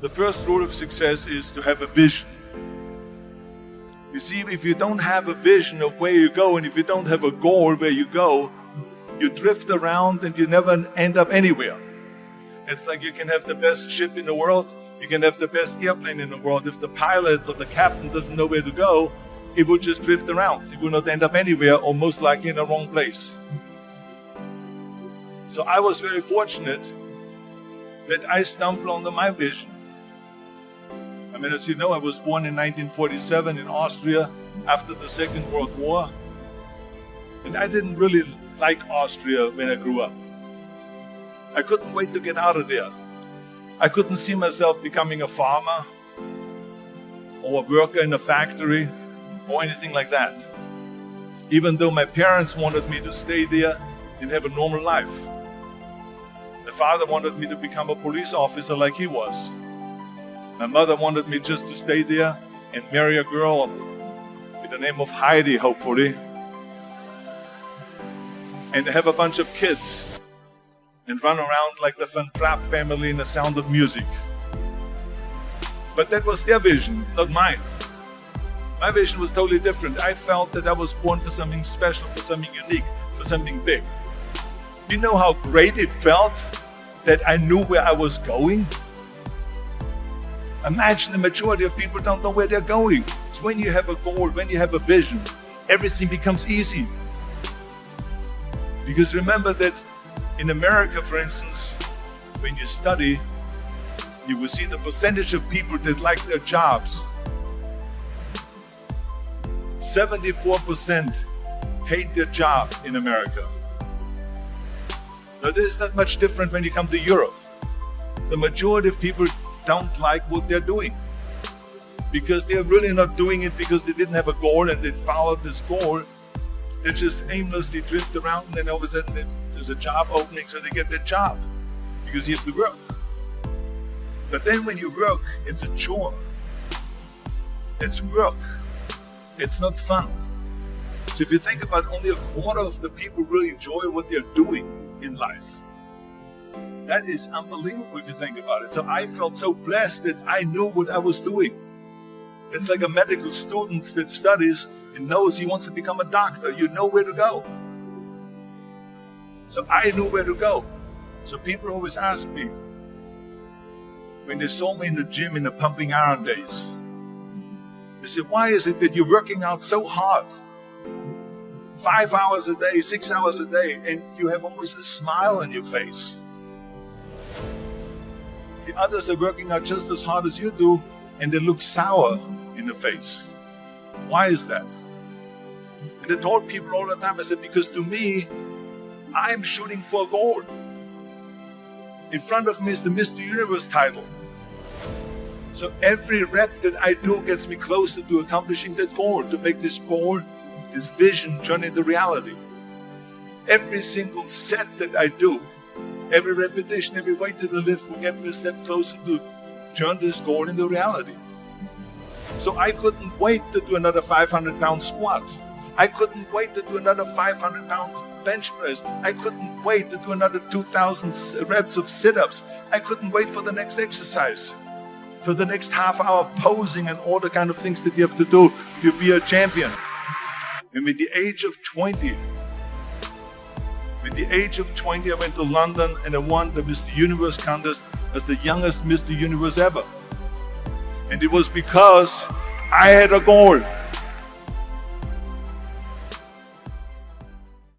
The first rule of success is to have a vision. You see, if you don't have a vision of where you go, and if you don't have a goal where you go, you drift around and you never end up anywhere. It's like you can have the best ship in the world, you can have the best airplane in the world. If the pilot or the captain doesn't know where to go, it would just drift around. It will not end up anywhere, or most likely in the wrong place. So I was very fortunate that I stumbled onto my vision. I mean, as you know, I was born in 1947 in Austria after the Second World War. And I didn't really like Austria when I grew up. I couldn't wait to get out of there. I couldn't see myself becoming a farmer or a worker in a factory or anything like that. Even though my parents wanted me to stay there and have a normal life. My father wanted me to become a police officer like he was. My mother wanted me just to stay there and marry a girl with the name of Heidi, hopefully, and have a bunch of kids and run around like the Van Trapp family in The Sound of Music. But that was their vision, not mine. My vision was totally different. I felt that I was born for something special, for something unique, for something big. You know how great it felt that I knew where I was going? Imagine the majority of people don't know where they're going. It's when you have a goal, when you have a vision, everything becomes easy. Because remember that in America, for instance, when you study, you will see the percentage of people that like their jobs. 74% hate their job in America. Now, this is not much different when you come to Europe. The majority of people don't like what they're doing because they're really not doing it because they didn't have a goal and they followed this goal. They just aimlessly drift around, and then all of a sudden there's a job opening, so they get that job because you have to work. But then when you work, it's a chore. It's work. It's not fun. So if you think about, only a quarter of the people really enjoy what they're doing in life. That is unbelievable if you think about it. So I felt so blessed that I knew what I was doing. It's like a medical student that studies and knows he wants to become a doctor. You know where to go. So I knew where to go. So people always ask me, when they saw me in the gym in the pumping iron days, they said, why is it that you're working out so hard? 5 hours a day, 6 hours a day, and you have always a smile on your face. The others are working out just as hard as you do, and they look sour in the face. Why is that? And I told people all the time, I said, because to me, I'm shooting for a goal. In front of me is the Mr. Universe title. So every rep that I do gets me closer to accomplishing that goal, to make this goal, this vision turn into reality. Every single set that I do, every repetition, every weight that I lift will get me a step closer to turn this goal into reality. So I couldn't wait to do another 500-pound squat. I couldn't wait to do another 500-pound bench press. I couldn't wait to do another 2,000 reps of sit-ups. I couldn't wait for the next exercise, for the next half hour of posing and all the kind of things that you have to do to be a champion. And with the age of 20, I went to London and I won the Mr. Universe contest as the youngest Mr. Universe ever. And it was because I had a goal.